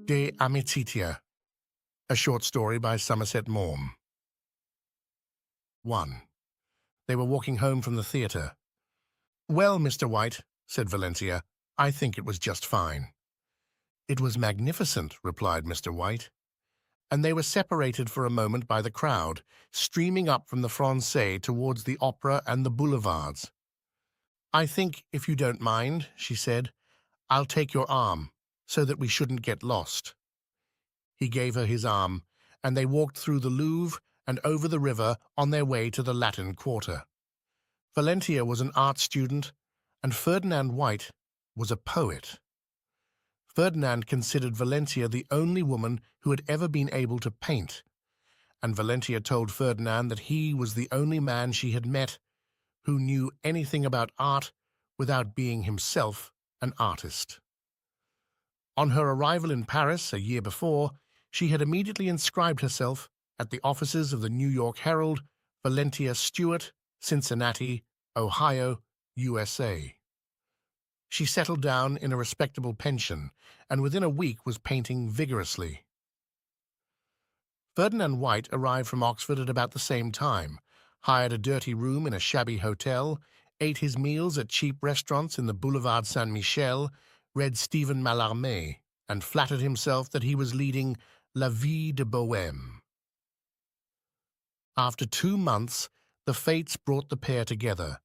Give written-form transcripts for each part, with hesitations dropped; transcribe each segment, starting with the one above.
De Amicitia, a short story by Somerset Maugham. 1. They were walking home from the theatre. "Well, Mr. White," said Valentia, "I think it was just fine." "It was magnificent," replied Mr. White. And they were separated for a moment by the crowd, streaming up from the Francais towards the opera and the boulevards. "I think, if you don't mind," she said, "I'll take your arm, so that we shouldn't get lost." He gave her his arm, and they walked through the Louvre and over the river on their way to the Latin Quarter. Valentia was an art student, and Ferdinand White was a poet. Ferdinand considered Valentia the only woman who had ever been able to paint, and Valentia told Ferdinand that he was the only man she had met who knew anything about art without being himself an artist. On her arrival in Paris a year before, she had immediately inscribed herself at the offices of the New York Herald, Valentia Stewart, Cincinnati, Ohio, USA. She settled down in a respectable pension, and within a week was painting vigorously. Ferdinand White arrived from Oxford at about the same time, hired a dirty room in a shabby hotel, ate his meals at cheap restaurants in the Boulevard Saint-Michel, read Stephen Mallarmé, and flattered himself that he was leading la vie de bohème. After 2 months, the fates brought the pair together,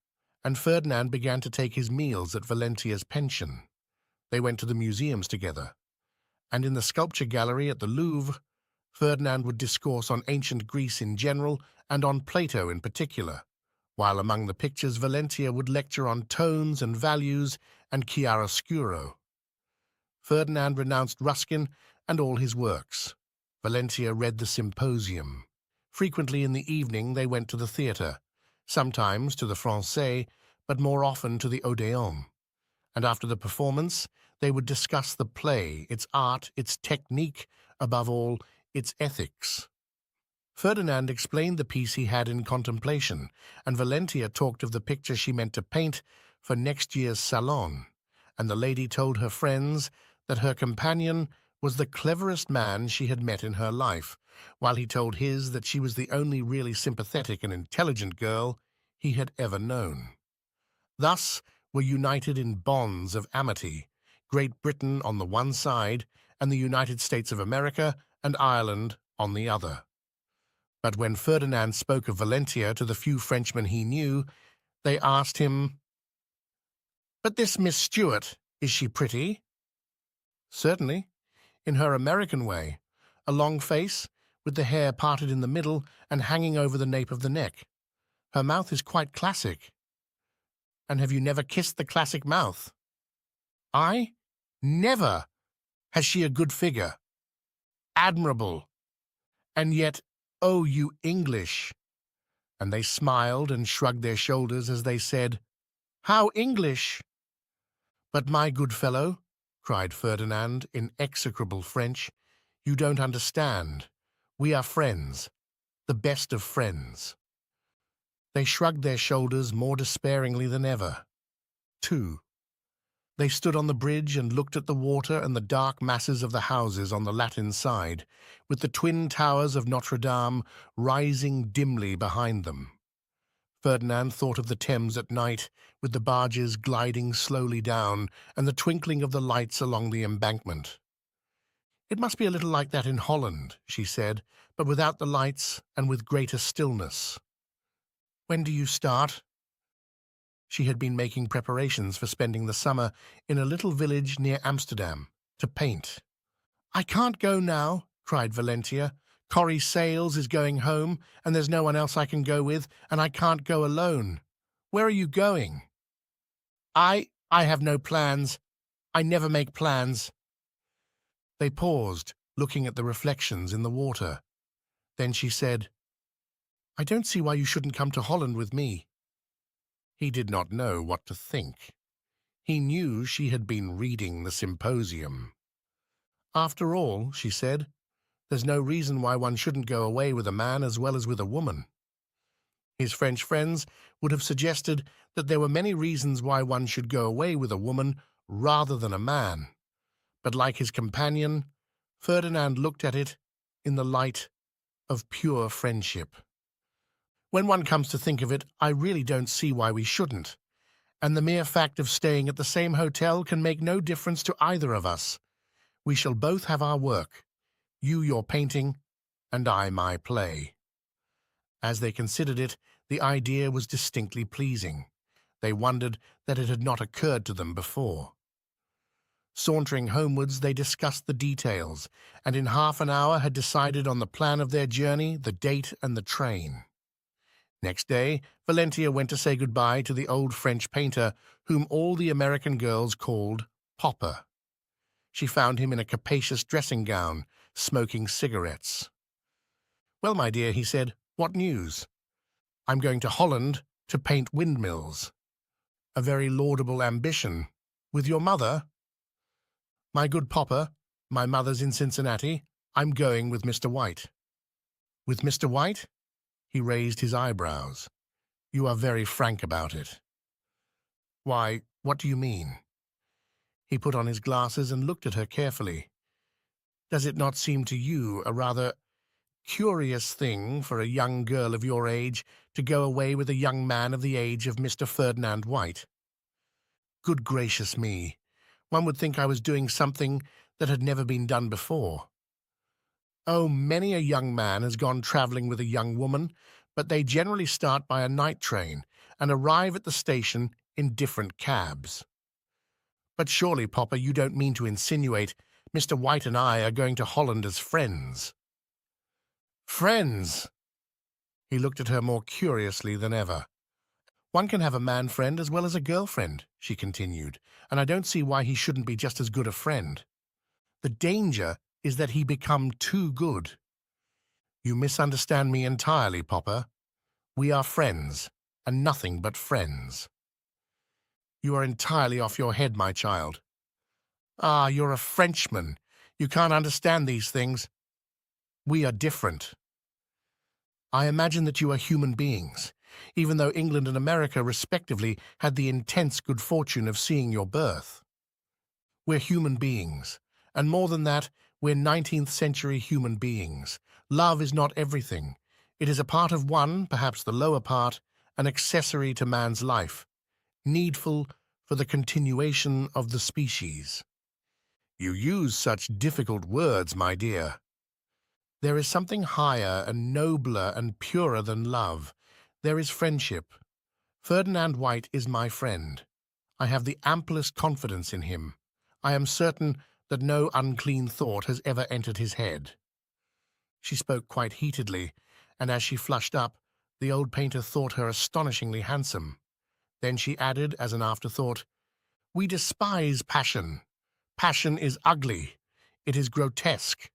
and Ferdinand began to take his meals at Valentia's pension. They went to the museums together, and in the sculpture gallery at the Louvre, Ferdinand would discourse on ancient Greece in general and on Plato in particular, while among the pictures Valentia would lecture on tones and values and chiaroscuro. Ferdinand renounced Ruskin and all his works. Valentia read the Symposium. Frequently in the evening they went to the theatre, sometimes to the Francais, but more often to the Odeon. And after the performance, they would discuss the play, its art, its technique, above all, its ethics. Ferdinand explained the piece he had in contemplation, and Valentia talked of the picture she meant to paint for next year's Salon, and the lady told her friends that her companion was the cleverest man she had met in her life, while he told his that she was the only really sympathetic and intelligent girl he had ever known. Thus were united in bonds of amity Great Britain on the one side and the United States of America and Ireland on the other. But when Ferdinand spoke of Valentia to the few Frenchmen he knew, they asked him, "But this Miss Stewart, is she pretty?" "Certainly, in her American way, a long face, with the hair parted in the middle and hanging over the nape of the neck. Her mouth is quite classic." "And have you never kissed the classic mouth?" "I? Never." "Has she a good figure?" "Admirable." "And yet, oh, you English!" And they smiled and shrugged their shoulders as they said, "How English?" "But my good fellow," cried Ferdinand in execrable French, "you don't understand. We are friends, the best of friends." They shrugged their shoulders more despairingly than ever. 2. They stood on the bridge and looked at the water and the dark masses of the houses on the Latin side, with the twin towers of Notre Dame rising dimly behind them. Ferdinand thought of the Thames at night, with the barges gliding slowly down and the twinkling of the lights along the embankment. "It must be a little like that in Holland," she said, "but without the lights and with greater stillness." "When do you start?" She had been making preparations for spending the summer in a little village near Amsterdam, to paint. "I can't go now," cried Valentia. "Corrie Sales is going home, and there's no one else I can go with, and I can't go alone. Where are you going?" I have no plans. I never make plans." They paused, looking at the reflections in the water. Then she said, "I don't see why you shouldn't come to Holland with me." He did not know what to think. He knew she had been reading the Symposium. "After all," she said, "there's no reason why one shouldn't go away with a man as well as with a woman." His French friends would have suggested that there were many reasons why one should go away with a woman rather than a man. But like his companion, Ferdinand looked at it in the light of pure friendship. When one comes to think of it, I really don't see why we shouldn't. And the mere fact of staying at the same hotel can make no difference to either of us. We shall both have our work, you your painting, and I my play. As they considered it, the idea was distinctly pleasing. They wondered that it had not occurred to them before. Sauntering homewards, they discussed the details, and in half an hour had decided on the plan of their journey, the date, and the train. Next day, Valentia went to say goodbye to the old French painter, whom all the American girls called Popper. She found him in a capacious dressing gown, smoking cigarettes. "Well, my dear," he said, "what news?" "I'm going to Holland to paint windmills." "A very laudable ambition. With your mother?" "My good Popper, my mother's in Cincinnati. I'm going with Mr. White." "With Mr. White?" He raised his eyebrows. "You are very frank about it." "Why, what do you mean?" He put on his glasses and looked at her carefully. "Does it not seem to you a rather curious thing for a young girl of your age to go away with a young man of the age of Mr. Ferdinand White?" "Good gracious me! One would think I was doing something that had never been done before." "Oh, many a young man has gone travelling with a young woman, but they generally start by a night train and arrive at the station in different cabs." "But surely, Popper, you don't mean to insinuate Mr. White and I are going to Holland as friends?" "Friends?" He looked at her more curiously than ever. "One can have a man friend as well as a girl friend," she continued, "and I don't see why he shouldn't be just as good a friend. The danger is that he become too good." "You misunderstand me entirely, Popper. We are friends, and nothing but friends." "You are entirely off your head, my child." "Ah, you're a Frenchman. You can't understand these things. We are different. I imagine that you are human beings, even though England and America, respectively, had the intense good fortune of seeing your birth. We're human beings, and more than that, we're 19th-century human beings. Love is not everything. It is a part of one, perhaps the lower part, an accessory to man's life, needful for the continuation of the species." "You use such difficult words, my dear." "There is something higher and nobler and purer than love. There is friendship. Ferdinand White is my friend. I have the amplest confidence in him. I am certain that no unclean thought has ever entered his head." She spoke quite heatedly, and as she flushed up, the old painter thought her astonishingly handsome. Then she added, as an afterthought, "We despise passion. Passion is ugly. It is grotesque."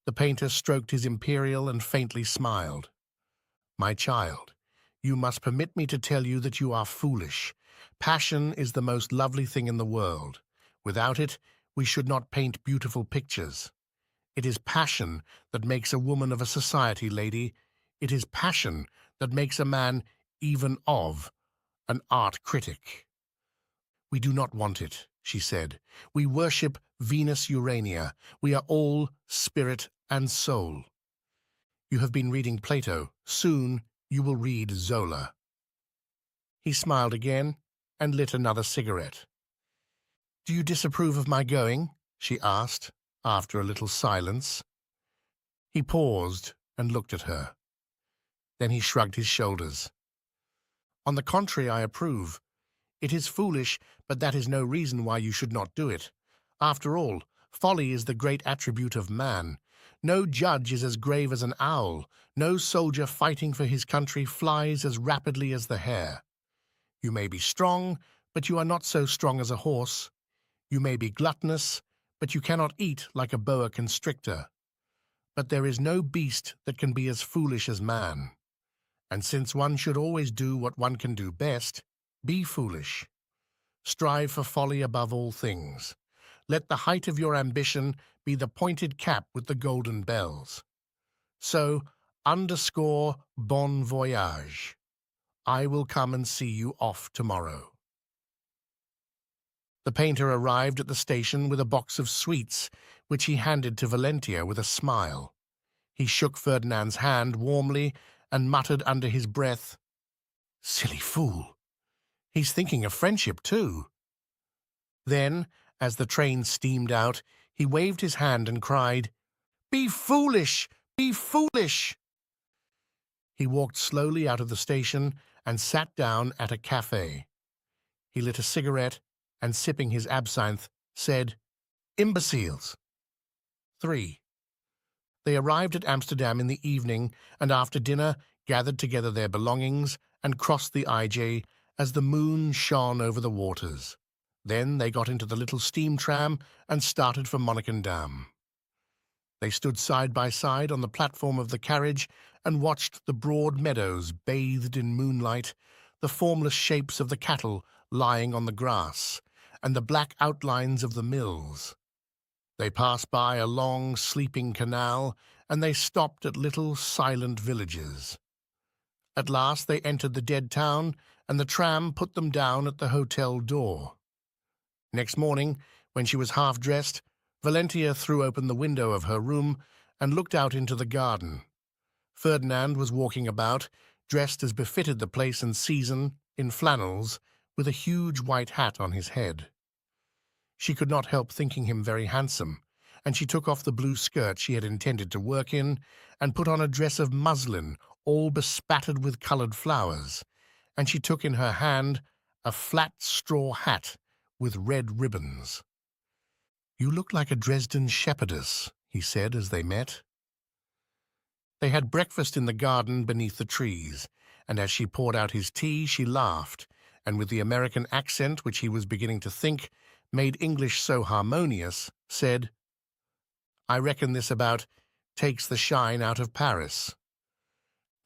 The painter stroked his imperial and faintly smiled. "My child, you must permit me to tell you that you are foolish. Passion is the most lovely thing in the world. Without it, we should not paint beautiful pictures. It is passion that makes a woman of a society lady. It is passion that makes a man even of an art critic." "We do not want it," she said. "We worship Venus Urania. We are all spirit and soul. You have been reading Plato. Soon you will read Zola." He smiled again and lit another cigarette. "Do you disapprove of my going?" she asked, after a little silence. He paused and looked at her. Then he shrugged his shoulders. "On the contrary, I approve. It is foolish, but that is no reason why you should not do it. After all, folly is the great attribute of man. No judge is as grave as an owl. No soldier fighting for his country flies as rapidly as the hare. You may be strong, but you are not so strong as a horse. You may be gluttonous, but you cannot eat like a boa constrictor. But there is no beast that can be as foolish as man. And since one should always do what one can do best, be foolish. Strive for folly above all things. Let the height of your ambition be the pointed cap with the golden bells. So, underscore bon voyage. I will come and see you off tomorrow." The painter arrived at the station with a box of sweets, which he handed to Valentia with a smile. He shook Ferdinand's hand warmly and muttered under his breath, "Silly fool! He's thinking of friendship, too." Then, as the train steamed out, he waved his hand and cried, "Be foolish! Be foolish!" He walked slowly out of the station and sat down at a cafe. He lit a cigarette and, sipping his absinthe, said, "Imbeciles." 3. They arrived at Amsterdam in the evening, and after dinner gathered together their belongings and crossed the IJ as the moon shone over the waters. Then they got into the little steam tram and started for Monnikendam. They stood side by side on the platform of the carriage and watched the broad meadows bathed in moonlight, the formless shapes of the cattle lying on the grass, and the black outlines of the mills. They passed by a long, sleeping canal, and they stopped at little, silent villages. At last they entered the dead town, and the tram put them down at the hotel door. Next morning, when she was half-dressed, Valentia threw open the window of her room and looked out into the garden. Ferdinand was walking about, dressed as befitted the place and season, in flannels, with a huge white hat on his head. She could not help thinking him very handsome, and she took off the blue skirt she had intended to work in and put on a dress of muslin all bespattered with coloured flowers, and she took in her hand a flat straw hat with red ribbons. "You look like a Dresden shepherdess," he said as they met. They had breakfast in the garden beneath the trees, and as she poured out his tea she laughed, and with the American accent which he was beginning to think made English so harmonious, said, "I reckon this about takes the shine out of Paris."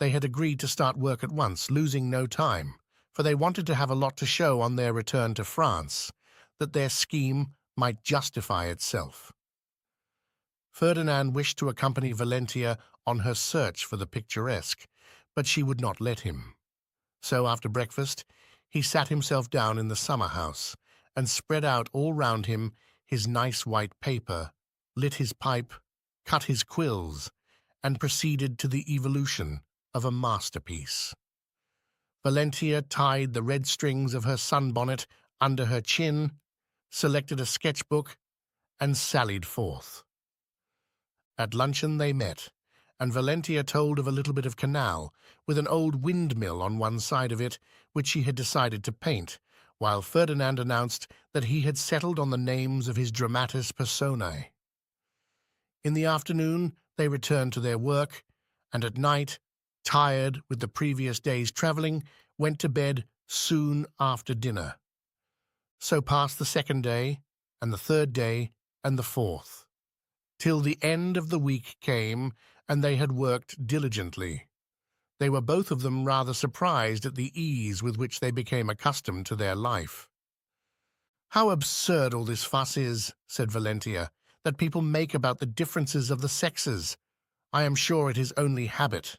They had agreed to start work at once, losing no time, for they wanted to have a lot to show on their return to France, that their scheme might justify itself. Ferdinand wished to accompany Valentia on her search for the picturesque, but she would not let him. So after breakfast he sat himself down in the summer-house and spread out all round him his nice white paper, lit his pipe, cut his quills, and proceeded to the evolution of a masterpiece. Valentia tied the red strings of her sunbonnet under her chin, selected a sketchbook, and sallied forth. At luncheon they met, and Valentia told of a little bit of canal with an old windmill on one side of it which she had decided to paint, while Ferdinand announced that he had settled on the names of his dramatis personae. In the afternoon they returned to their work, and at night, tired with the previous day's travelling, went to bed soon after dinner. So passed the second day, and the third day, and the fourth, till the end of the week came, and they had worked diligently. They were both of them rather surprised at the ease with which they became accustomed to their life. "How absurd all this fuss is," said Valentia, "that people make about the differences of the sexes. I am sure it is only habit."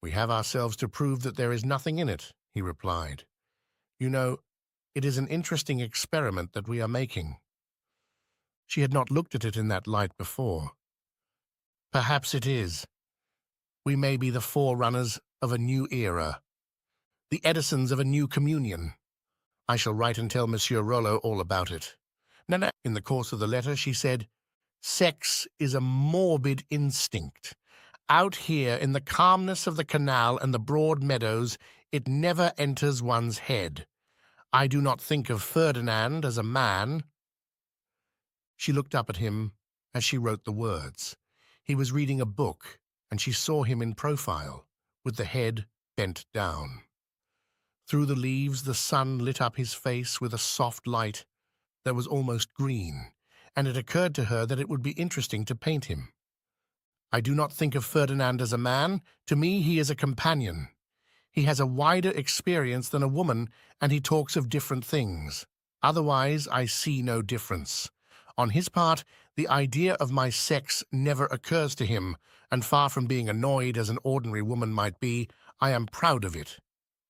"We have ourselves to prove that there is nothing in it," he replied. "You know, it is an interesting experiment that we are making." She had not looked at it in that light before. "Perhaps it is. We may be the forerunners of a new era, the Edisons of a new communion. I shall write and tell Monsieur Rollo all about it." Nana, in the course of the letter, she said, "Sex is a morbid instinct. Out here in the calmness of the canal and the broad meadows, it never enters one's head. I do not think of Ferdinand as a man." She looked up at him as she wrote the words. He was reading a book, and she saw him in profile, with the head bent down. Through the leaves the sun lit up his face with a soft light that was almost green, and it occurred to her that it would be interesting to paint him. "I do not think of Ferdinand as a man. To me he is a companion. He has a wider experience than a woman, and he talks of different things. Otherwise I see no difference. On his part, the idea of my sex never occurs to him, and far from being annoyed as an ordinary woman might be, I am proud of it.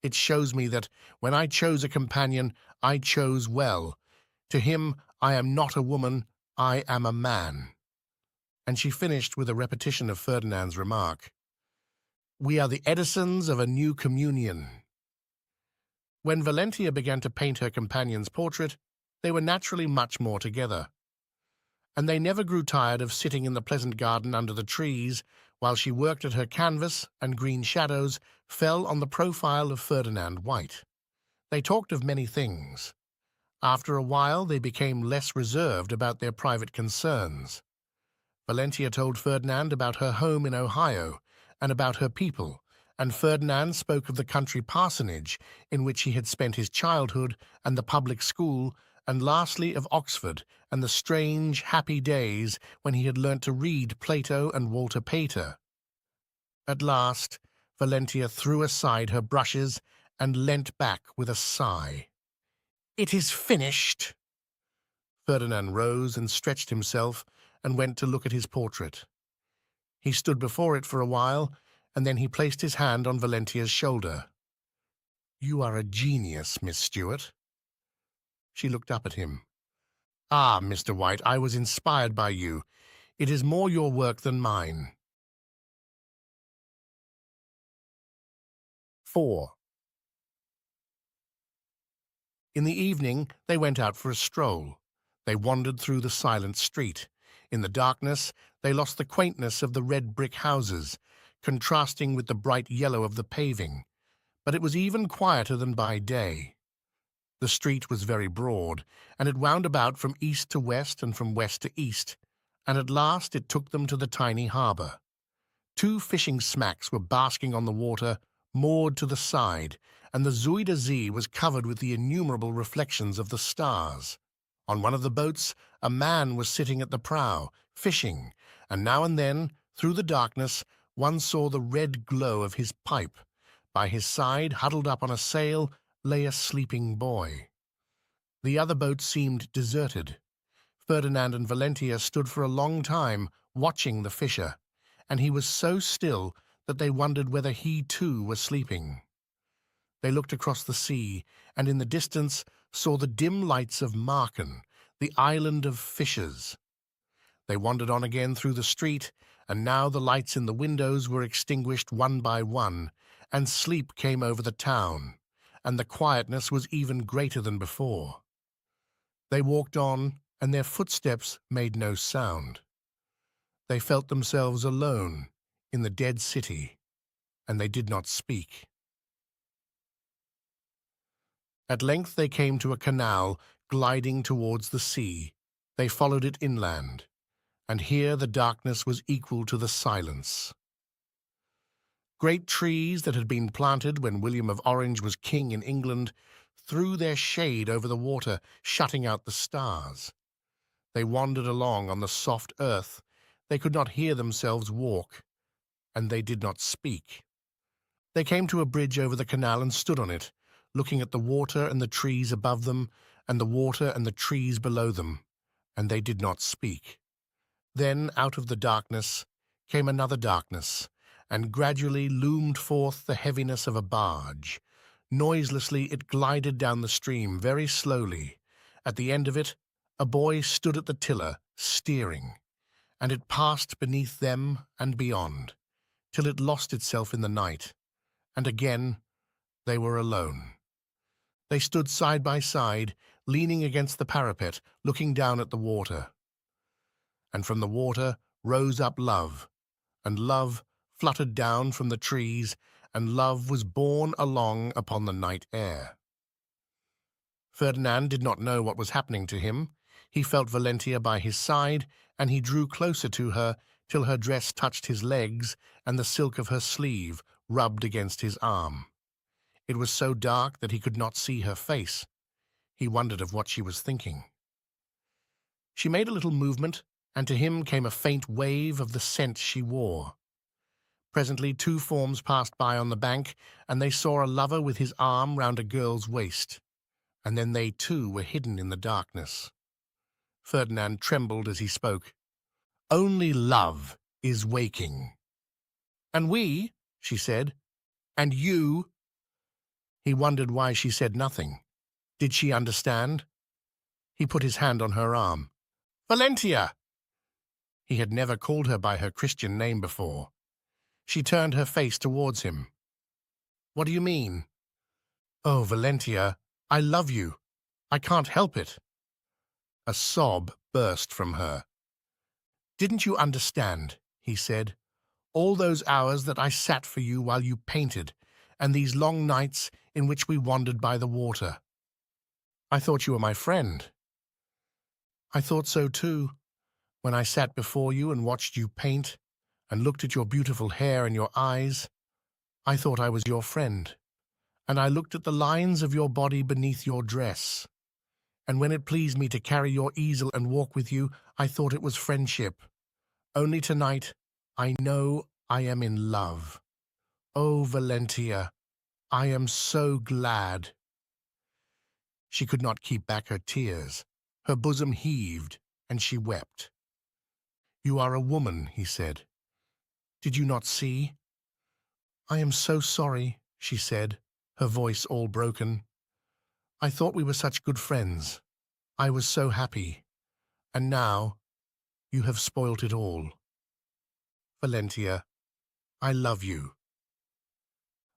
It shows me that when I chose a companion, I chose well. To him I am not a woman, I am a man. And she finished with a repetition of Ferdinand's remark. We are the Edisons of a new communion. When Valentia began to paint her companion's portrait, they were naturally much more together. And they never grew tired of sitting in the pleasant garden under the trees while she worked at her canvas and green shadows fell on the profile of Ferdinand White. They talked of many things. After a while, they became less reserved about their private concerns. Valentia told Ferdinand about her home in Ohio and about her people, and Ferdinand spoke of the country parsonage in which he had spent his childhood and the public school, and lastly of Oxford and the strange, happy days when he had learnt to read Plato and Walter Pater. At last, Valentia threw aside her brushes and leant back with a sigh. It is finished. Ferdinand rose and stretched himself and went to look at his portrait. He stood before it for a while, and then he placed his hand on Valentia's shoulder. You are a genius, Miss Stewart. She looked up at him. Ah, Mr. White, I was inspired by you. It is more your work than mine. 4. In the evening, they went out for a stroll. They wandered through the silent street. In the darkness, they lost the quaintness of the red brick houses, contrasting with the bright yellow of the paving. But it was even quieter than by day. The street was very broad, and it wound about from east to west and from west to east, and at last it took them to the tiny harbour. 2 fishing smacks were basking on the water, moored to the side, and the Zuid de Zee was covered with the innumerable reflections of the stars. On one of the boats, a man was sitting at the prow, fishing, and now and then, through the darkness, one saw the red glow of his pipe. By his side, huddled up on a sail, lay a sleeping boy. The other boat seemed deserted. Ferdinand and Valentia stood for a long time, watching the fisher, and he was so still that they wondered whether he too was sleeping. They looked across the sea, and in the distance saw the dim lights of Marken, the island of fishers. They wandered on again through the street, and now the lights in the windows were extinguished one by one, and sleep came over the town, and the quietness was even greater than before. They walked on, and their footsteps made no sound. They felt themselves alone in the dead city, and they did not speak. At length they came to a canal gliding towards the sea. They followed it inland, and here the darkness was equal to the silence. Great trees that had been planted when William of Orange was king in England threw their shade over the water, shutting out the stars. They wandered along on the soft earth. They could not hear themselves walk, and they did not speak. They came to a bridge over the canal and stood on it, looking at the water and the trees above them, and the water and the trees below them, and they did not speak. Then, out of the darkness, came another darkness, and gradually loomed forth the heaviness of a barge. Noiselessly it glided down the stream, very slowly. At the end of it, a boy stood at the tiller, steering, and it passed beneath them and beyond, till it lost itself in the night, and again they were alone. They stood side by side, leaning against the parapet, looking down at the water. And from the water rose up love, and love fluttered down from the trees, and love was borne along upon the night air. Ferdinand did not know what was happening to him. He felt Valentia by his side, and he drew closer to her till her dress touched his legs, and the silk of her sleeve rubbed against his arm. It was so dark that he could not see her face. He wondered of what she was thinking. She made a little movement, and to him came a faint wave of the scent she wore. Presently 2 forms passed by on the bank, and they saw a lover with his arm round a girl's waist, and then they too were hidden in the darkness. Ferdinand trembled as he spoke. Only love is waking. And we, she said, and you. He wondered why she said nothing. Did she understand? He put his hand on her arm. Valentia! He had never called her by her Christian name before. She turned her face towards him. What do you mean? Oh, Valentia, I love you. I can't help it. A sob burst from her. Didn't you understand, he said, all those hours that I sat for you while you painted, and these long nights in which we wandered by the water? I thought you were my friend. I thought so too, when I sat before you and watched you paint, and looked at your beautiful hair and your eyes. I thought I was your friend, and I looked at the lines of your body beneath your dress. And when it pleased me to carry your easel and walk with you, I thought it was friendship. Only tonight, I know I am in love. Oh, Valentia, I am so glad. She could not keep back her tears. Her bosom heaved, and she wept. You are a woman, he said. Did you not see? I am so sorry, she said, her voice all broken. I thought we were such good friends. I was so happy. And now you have spoilt it all. Valentia, I love you.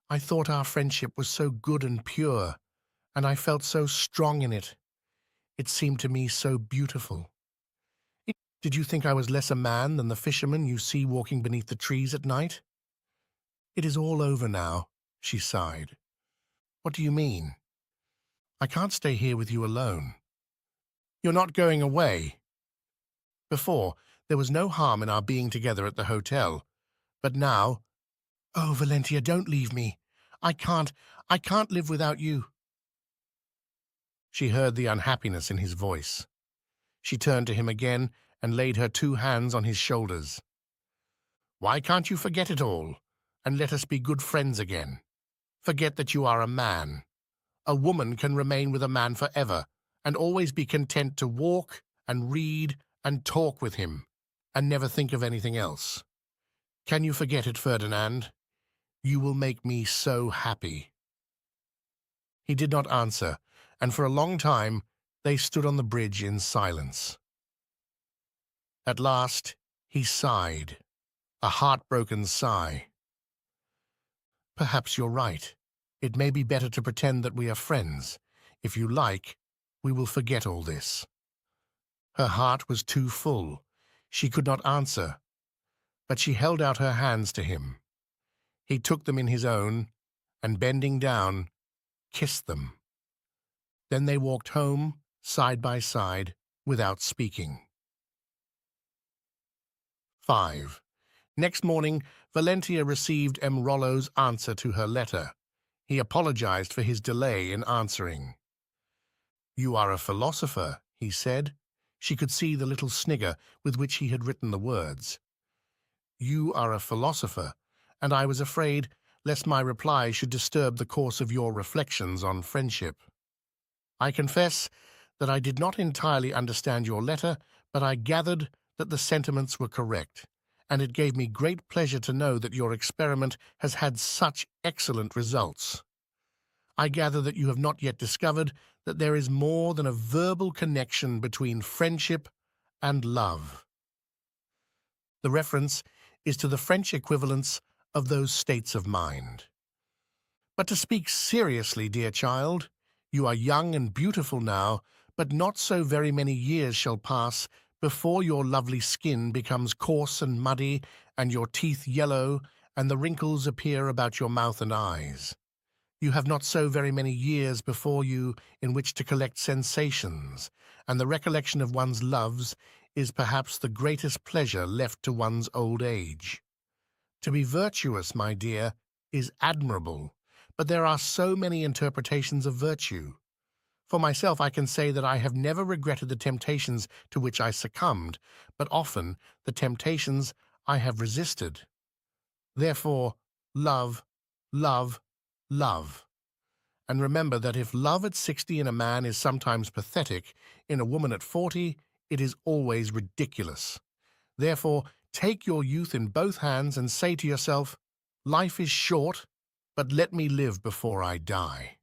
I thought our friendship was so good and pure, and I felt so strong in it. It seemed to me so beautiful. Did you think I was less a man than the fisherman you see walking beneath the trees at night? It is all over now, she sighed. What do you mean? I can't stay here with you alone. You're not going away. Before, there was no harm in our being together at the hotel, but now... Oh, Valentia, don't leave me. I can't live without you. She heard the unhappiness in his voice. She turned to him again and laid her 2 hands on his shoulders. Why can't you forget it all, and let us be good friends again? Forget that you are a man. A woman can remain with a man forever, and always be content to walk and read and talk with him, and never think of anything else. Can you forget it, Ferdinand? You will make me so happy. He did not answer, and for a long time they stood on the bridge in silence. At last he sighed, a heartbroken sigh. Perhaps you're right. It may be better to pretend that we are friends. If you like, we will forget all this. Her heart was too full. She could not answer, but she held out her hands to him. He took them in his own, and bending down, kissed them. Then they walked home, side by side, without speaking. 5. Next morning, Valentia received M. Rollo's answer to her letter. He apologized for his delay in answering. You are a philosopher, he said. She could see the little snigger with which he had written the words. You are a philosopher, and I was afraid lest my reply should disturb the course of your reflections on friendship. I confess that I did not entirely understand your letter, but I gathered that the sentiments were correct, and it gave me great pleasure to know that your experiment has had such excellent results. I gather that you have not yet discovered that there is more than a verbal connection between friendship and love. The reference is to the French equivalents of those states of mind. But to speak seriously, dear child, you are young and beautiful now, but not so very many years shall pass before your lovely skin becomes coarse and muddy, and your teeth yellow, and the wrinkles appear about your mouth and eyes. You have not so very many years before you in which to collect sensations, and the recollection of one's loves is perhaps the greatest pleasure left to one's old age. To be virtuous, my dear, is admirable, but there are so many interpretations of virtue. For myself, I can say that I have never regretted the temptations to which I succumbed, but often the temptations I have resisted. Therefore, love, love, love. And remember that if love at 60 in a man is sometimes pathetic, in a woman at 40 it is always ridiculous. Therefore, take your youth in both hands and say to yourself, life is short, but let me live before I die.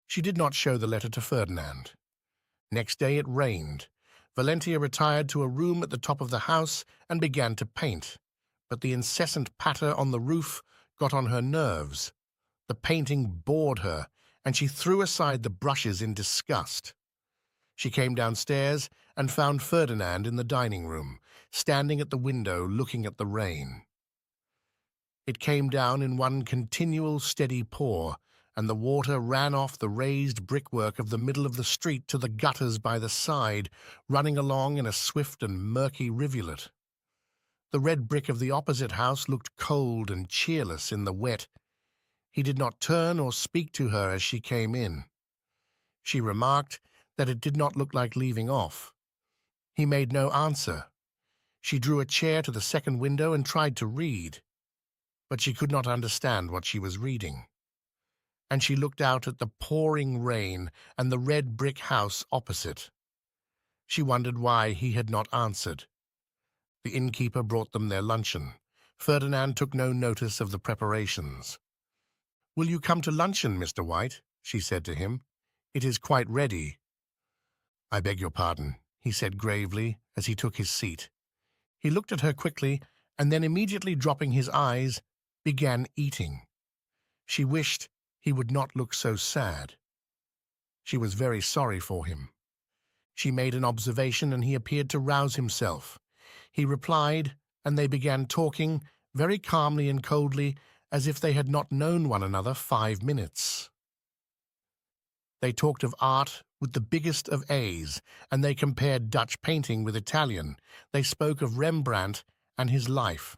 She did not show the letter to Ferdinand. Next day it rained, Valentia retired to a room at the top of the house and began to paint, but the incessant patter on the roof got on her nerves. The painting bored her, and she threw aside the brushes in disgust. She came downstairs and found Ferdinand in the dining room, standing at the window looking at the rain. It came down in one continual steady pour, and the water ran off the raised brickwork of the middle of the street to the gutters by the side, running along in a swift and murky rivulet. The red brick of the opposite house looked cold and cheerless in the wet. He did not turn or speak to her as she came in. She remarked that it did not look like leaving off. He made no answer. She drew a chair to the second window and tried to read, but she could not understand what she was reading. And she looked out at the pouring rain and the red brick house opposite. She wondered why he had not answered. The innkeeper brought them their luncheon. Ferdinand took no notice of the preparations. "Will you come to luncheon, Mr. White?" she said to him. "It is quite ready." "I beg your pardon," he said gravely as he took his seat. He looked at her quickly, and then immediately dropping his eyes, began eating. She wished he would not look so sad. She was very sorry for him. She made an observation, and he appeared to rouse himself. He replied, and they began talking, very calmly and coldly, as if they had not known one another 5 minutes. They talked of art with the biggest of A's, and they compared Dutch painting with Italian. They spoke of Rembrandt and his life.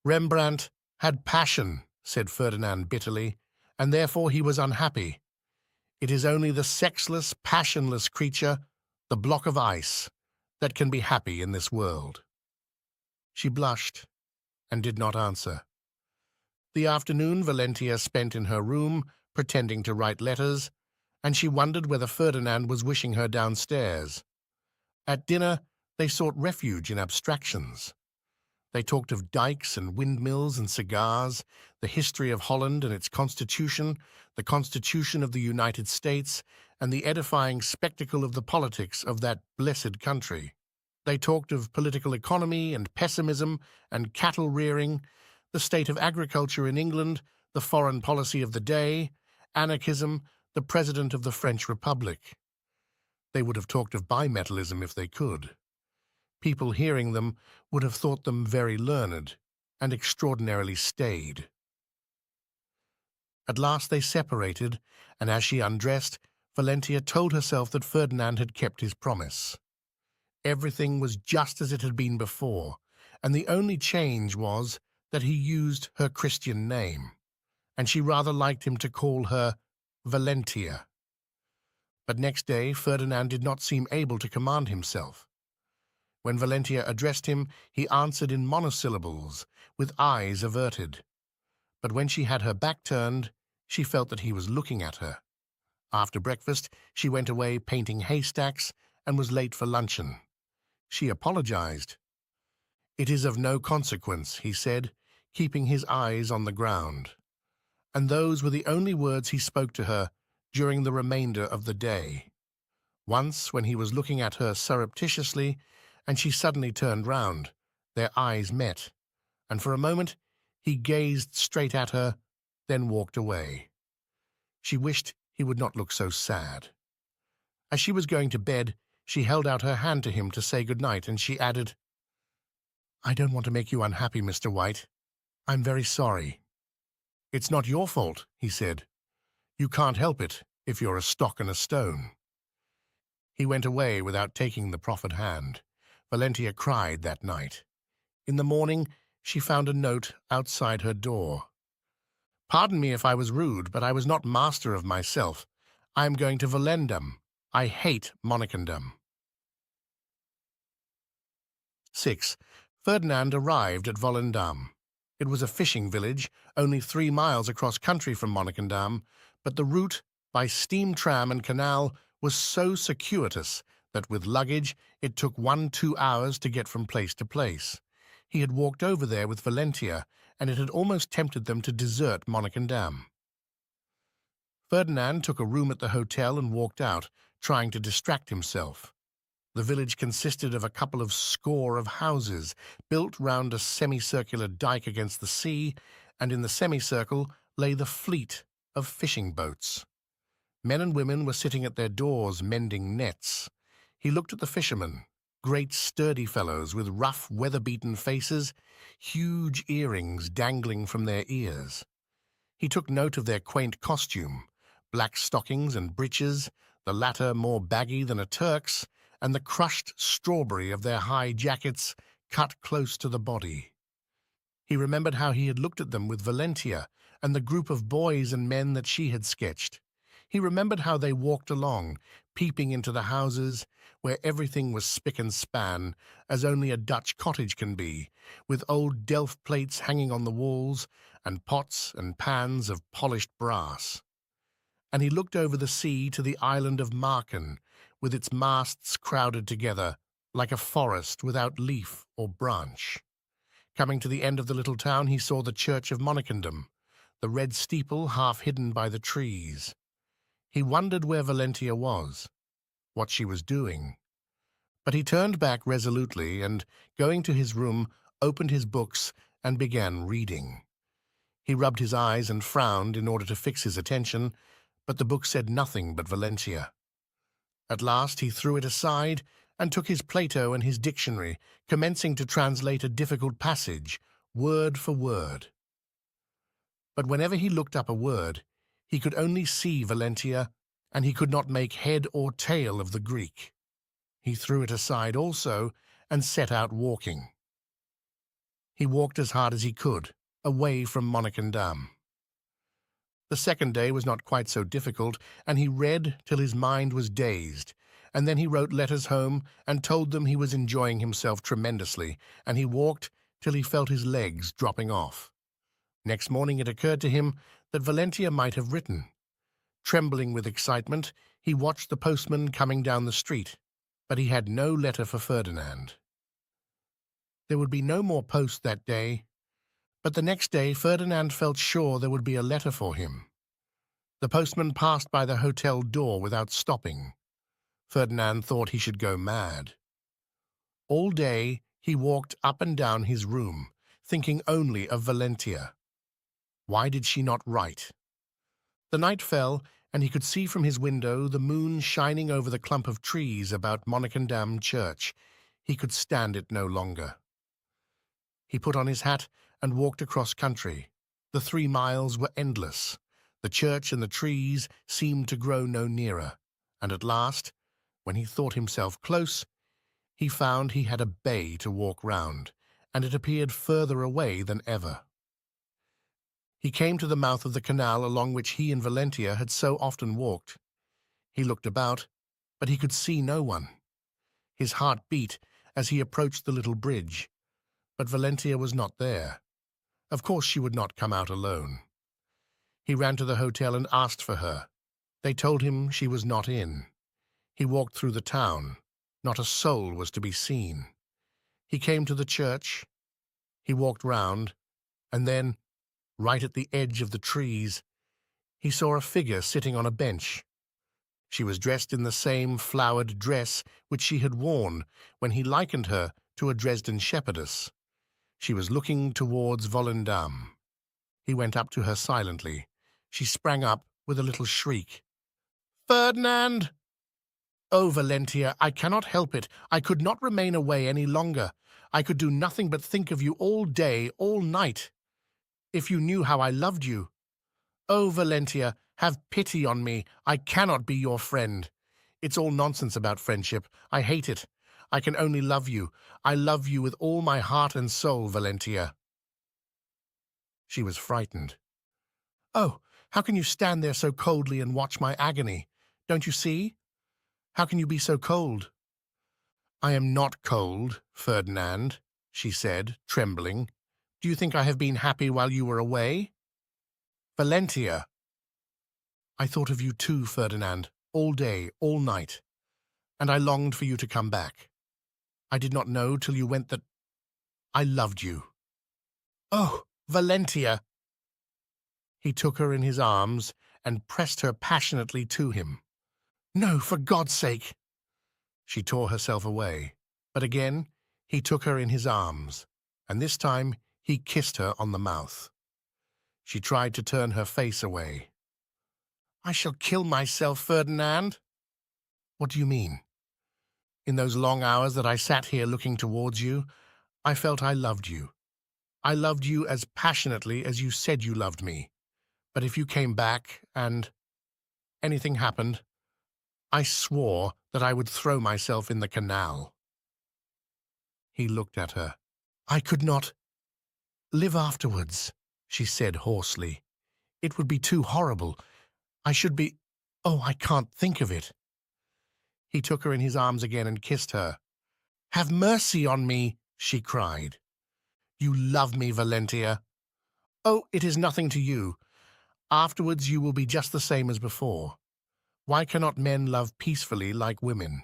"Rembrandt had passion," said Ferdinand bitterly, "and therefore he was unhappy. It is only the sexless, passionless creature, the block of ice, that can be happy in this world." She blushed and did not answer. The afternoon Valentia spent in her room, pretending to write letters, and she wondered whether Ferdinand was wishing her downstairs. At dinner, they sought refuge in abstractions. They talked of dikes and windmills and cigars, the history of Holland and its constitution, the Constitution of the United States, and the edifying spectacle of the politics of that blessed country. They talked of political economy and pessimism and cattle rearing, the state of agriculture in England, the foreign policy of the day, anarchism, the president of the French Republic. They would have talked of bimetallism if they could. People hearing them would have thought them very learned and extraordinarily staid. At last they separated, and as she undressed, Valentia told herself that Ferdinand had kept his promise. Everything was just as it had been before, and the only change was that he used her Christian name, and she rather liked him to call her Valentia. But next day Ferdinand did not seem able to command himself. When Valentia addressed him, he answered in monosyllables, with eyes averted. But when she had her back turned, she felt that he was looking at her. After breakfast, she went away painting haystacks and was late for luncheon. She apologized. "It is of no consequence," he said, keeping his eyes on the ground. And those were the only words he spoke to her during the remainder of the day. Once, when he was looking at her surreptitiously, and she suddenly turned round, their eyes met, and for a moment he gazed straight at her, then walked away. She wished he would not look so sad. As she was going to bed, she held out her hand to him to say good night, and she added, "I don't want to make you unhappy, Mr. White. I'm very sorry." "It's not your fault," he said. "You can't help it if you're a stock and a stone." He went away without taking the proffered hand. Valentia cried that night. In the morning, she found a note outside her door. "Pardon me if I was rude, but I was not master of myself. I am going to Volendam. I hate Monnickendam." 6. Ferdinand arrived at Volendam. It was a fishing village, only 3 miles across country from Monnickendam, but the route, by steam tram and canal, was so circuitous that with luggage it took 1-2 hours to get from place to place. He had walked over there with Valentia, and it had almost tempted them to desert Monnickendam. Ferdinand took a room at the hotel and walked out, trying to distract himself. The village consisted of a couple of score of houses built round a semicircular dike against the sea, and in the semicircle lay the fleet of fishing boats. Men and women were sitting at their doors mending nets. He looked at the fishermen, great sturdy fellows with rough, weather-beaten faces, huge earrings dangling from their ears. He took note of their quaint costume, black stockings and breeches, the latter more baggy than a Turk's, and the crushed strawberry of their high jackets cut close to the body. He remembered how he had looked at them with Valentia and the group of boys and men that she had sketched. He remembered how they walked along, peeping into the houses, where everything was spick and span, as only a Dutch cottage can be, with old Delft plates hanging on the walls, and pots and pans of polished brass. And he looked over the sea to the island of Marken, with its masts crowded together, like a forest without leaf or branch. Coming to the end of the little town, he saw the church of Monnikendam, the red steeple half hidden by the trees. He wondered where Valentia was, what she was doing. But he turned back resolutely and, going to his room, opened his books and began reading. He rubbed his eyes and frowned in order to fix his attention, but the book said nothing but Valentia. At last he threw it aside and took his Plato and his dictionary, commencing to translate a difficult passage, word for word. But whenever he looked up a word, he could only see Valentia, and he could not make head or tail of the Greek. He threw it aside also and set out walking. He walked as hard as he could, away from Monnikendam. The second day was not quite so difficult, and he read till his mind was dazed, and then he wrote letters home and told them he was enjoying himself tremendously, and he walked till he felt his legs dropping off. Next morning it occurred to him that Valentia might have written. Trembling with excitement, he watched the postman coming down the street, but he had no letter for Ferdinand. There would be no more post that day, but the next day Ferdinand felt sure there would be a letter for him. The postman passed by the hotel door without stopping. Ferdinand thought he should go mad. All day he walked up and down his room, thinking only of Valentia. Why did she not write? The night fell, and he could see from his window the moon shining over the clump of trees about Monnikendam Church. He could stand it no longer. He put on his hat and walked across country. The 3 miles were endless. The church and the trees seemed to grow no nearer, and at last, when he thought himself close, he found he had a bay to walk round, and it appeared further away than ever. He came to the mouth of the canal along which he and Valentia had so often walked. He looked about, but he could see no one. His heart beat as he approached the little bridge, but Valentia was not there. Of course she would not come out alone. He ran to the hotel and asked for her. They told him she was not in. He walked through the town. Not a soul was to be seen. He came to the church. He walked round, and then, right at the edge of the trees, he saw a figure sitting on a bench. She was dressed in the same flowered dress which she had worn when he likened her to a Dresden shepherdess. She was looking towards Volendam. He went up to her silently. She sprang up with a little shriek. "Ferdinand!" "Oh, Valentia, I cannot help it. I could not remain away any longer. I could do nothing but think of you all day, all night. If you knew how I loved you. Oh, Valentia, have pity on me. I cannot be your friend. It's all nonsense about friendship. I hate it. I can only love you. I love you with all my heart and soul, Valentia." She was frightened. "Oh, how can you stand there so coldly and watch my agony? Don't you see? How can you be so cold?" "I am not cold, Ferdinand," she said, trembling. "Do you think I have been happy while you were away?" "Valentia!" "I thought of you too, Ferdinand, all day, all night, and I longed for you to come back. I did not know till you went that I loved you." "Oh, Valentia!" He took her in his arms and pressed her passionately to him. "No, for God's sake!" She tore herself away, but again he took her in his arms, and this time he kissed her on the mouth. She tried to turn her face away. "I shall kill myself, Ferdinand." "What do you mean?" "In those long hours that I sat here looking towards you, I felt I loved you. I loved you as passionately as you said you loved me. But if you came back and anything happened, I swore that I would throw myself in the canal." He looked at her. "I could not live afterwards," she said hoarsely. "It would be too horrible. I should be— Oh, I can't think of it." He took her in his arms again and kissed her. "Have mercy on me," she cried. "You love me, Valentia." "Oh, it is nothing to you. Afterwards you will be just the same as before. Why cannot men love peacefully like women?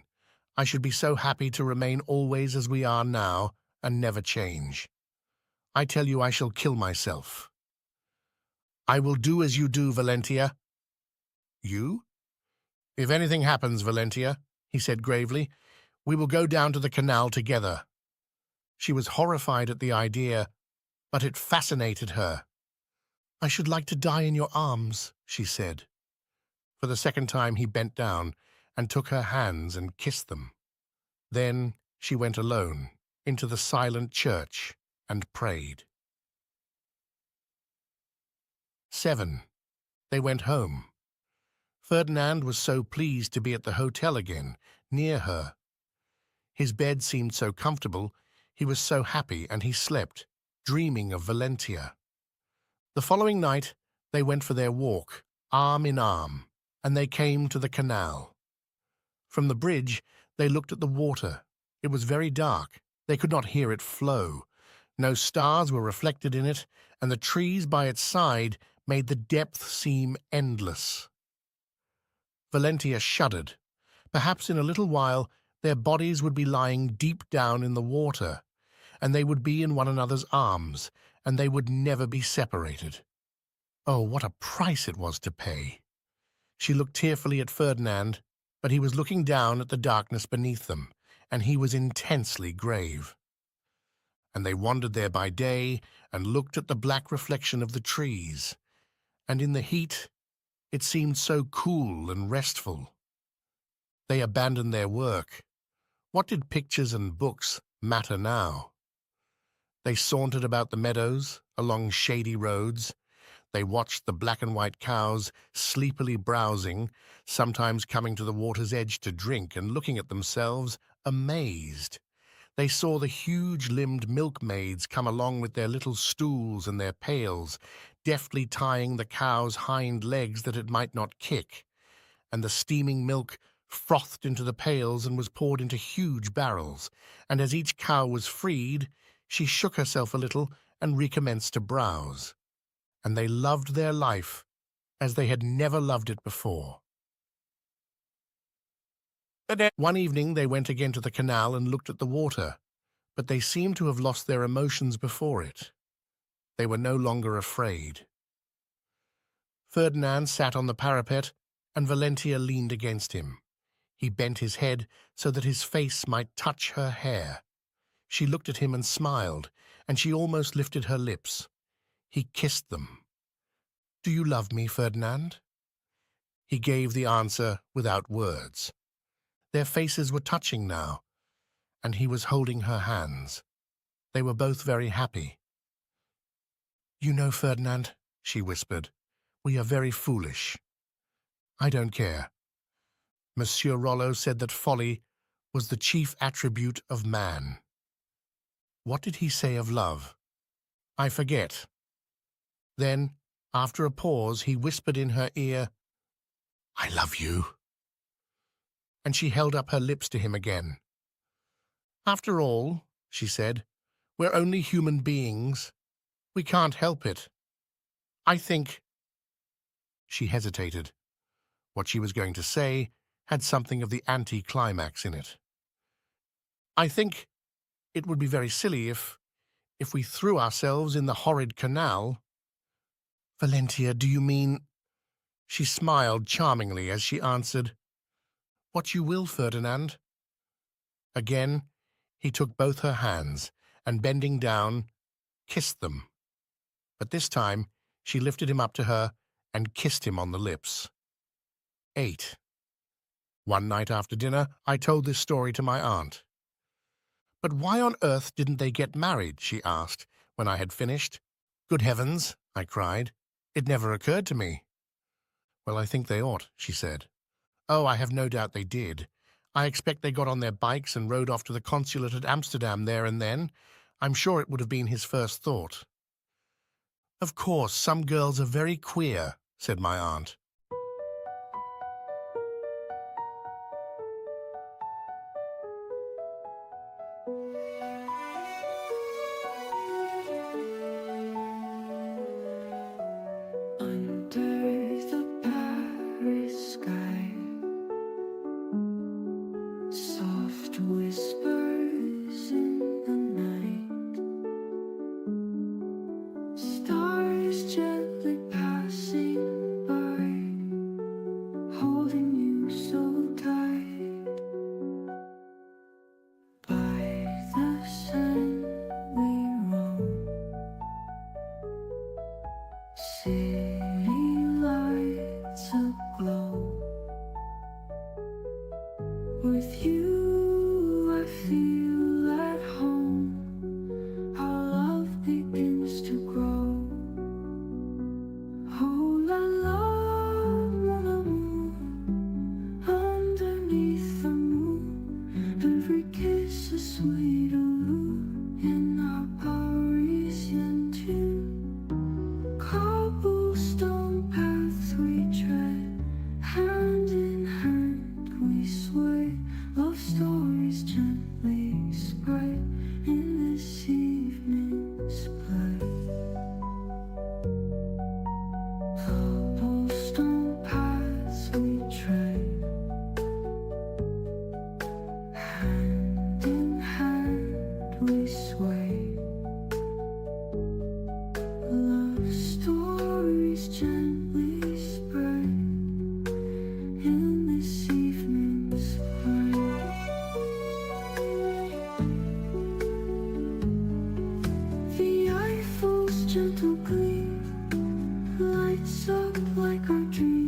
I should be so happy to remain always as we are now and never change. I tell you I shall kill myself." "I will do as you do, Valentia." "You?" "If anything happens, Valentia," he said gravely, "we will go down to the canal together." She was horrified at the idea, but it fascinated her. "I should like to die in your arms," she said. For the second time he bent down and took her hands and kissed them. Then she went alone into the silent church and prayed. 7. They went home. Ferdinand was so pleased to be at the hotel again, near her. His bed seemed so comfortable, he was so happy, and he slept, dreaming of Valentia. The following night they went for their walk, arm in arm, and they came to the canal. From the bridge they looked at the water. It was very dark. They could not hear it flow. No stars were reflected in it, and the trees by its side made the depth seem endless. Valentia shuddered. Perhaps in a little while their bodies would be lying deep down in the water, and they would be in one another's arms, and they would never be separated. Oh, what a price it was to pay! She looked tearfully at Ferdinand, but he was looking down at the darkness beneath them, and he was intensely grave. And they wandered there by day and looked at the black reflection of the trees, and in the heat it seemed so cool and restful. They abandoned their work. What did pictures and books matter now? They sauntered about the meadows, along shady roads. They watched the black and white cows sleepily browsing, sometimes coming to the water's edge to drink and looking at themselves, amazed. They saw the huge-limbed milkmaids come along with their little stools and their pails, deftly tying the cow's hind legs that it might not kick, and the steaming milk frothed into the pails and was poured into huge barrels, and as each cow was freed, she shook herself a little and recommenced to browse. And they loved their life as they had never loved it before. One evening they went again to the canal and looked at the water, but they seemed to have lost their emotions before it. They were no longer afraid. Ferdinand sat on the parapet, and Valentia leaned against him. He bent his head so that his face might touch her hair. She looked at him and smiled, and she almost lifted her lips. He kissed them. "Do you love me, Ferdinand?" He gave the answer without words. Their faces were touching now, and he was holding her hands. They were both very happy. "You know, Ferdinand," she whispered, "we are very foolish." "I don't care. Monsieur Rollo said that folly was the chief attribute of man." "What did he say of love?" "I forget." Then, after a pause, he whispered in her ear, "I love you." And she held up her lips to him again. "After all," she said, "we're only human beings. We can't help it. I think—" She hesitated. What she was going to say had something of the anti-climax in it. "I think it would be very silly if we threw ourselves in the horrid canal." "Valentia, do you mean—" She smiled charmingly as she answered, "What you will, Ferdinand. Again, he took both her hands and, bending down, kissed them. But this time, she lifted him up to her and kissed him on the lips. 8. One night after dinner, I told this story to my aunt. "But why on earth didn't they get married?" she asked when I had finished. "Good heavens," I cried. "It never occurred to me." "Well, I think they ought," she said. "Oh, I have no doubt they did. I expect they got on their bikes and rode off to the consulate at Amsterdam there and then. I'm sure it would have been his first thought." "Of course, some girls are very queer," said my aunt. Under the Paris sky, soft whispers in the night, stars gently passing by, holding you so tight. By the sun we roam, city lights aglow. With you I feel at home. Our love begins to grow. Oh la la, mon amour, underneath the moon, every kiss a sweet allure in our Parisian tune. Cobblestone paths we tread, hand in hand we sway. Love stories gently spread in this evening's play. Cobblestone paths we tread, hand in hand we sway. Love stories gently spread in this evening's play. The Eiffel's gentle gleam lights up like our dreams.